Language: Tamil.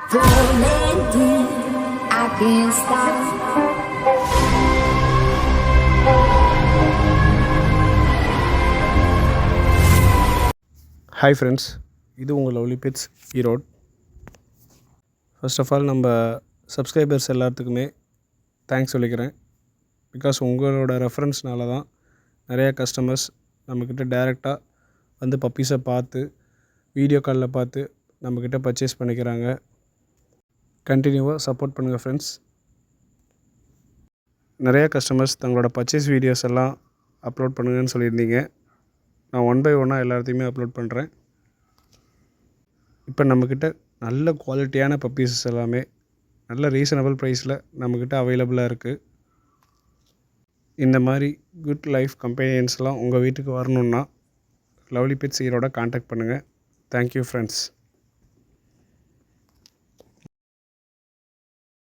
don't let you, I can't stop. Hi friends, இது உங்கள் lovely pets Erode. First of all நம்ம சப்ஸ்கிரைபர்ஸ் எல்லாத்துக்குமே தேங்க்ஸ் சொல்லிக்கிறேன். பிகாஸ் உங்களோட ரெஃபரன்ஸ்னால தான் நிறையா கஸ்டமர்ஸ் நம்மக்கிட்ட டைரெக்டாக வந்து பப்பீஸை பார்த்து வீடியோ காலில் பார்த்து நம்மக்கிட்ட பர்ச்சேஸ் பண்ணிக்கிறாங்க. கண்டினியூவாக சப்போர்ட் பண்ணுங்கள் ஃப்ரெண்ட்ஸ். நிறையா கஸ்டமர்ஸ் தங்களோட பர்ச்சேஸ் வீடியோஸ் எல்லாம் அப்லோட் பண்ணுங்கன்னு சொல்லியிருந்தீங்க. நான் ஒன் பை ஒன்னாக எல்லாத்தையுமே அப்லோட் பண்ணுறேன். இப்போ நம்மக்கிட்ட நல்ல குவாலிட்டியான பப்பீஸஸ் எல்லாமே நல்ல ரீசனபிள் ப்ரைஸில் நம்மக்கிட்ட அவைலபிளாக இருக்குது. இந்த மாதிரி குட் லைஃப் கம்பெனியன்ஸ்லாம் உங்கள் வீட்டுக்கு வரணுன்னா லவ்லி பெட்ஸ் ஈரோட கான்டாக்ட் பண்ணுங்கள். Thank you friends.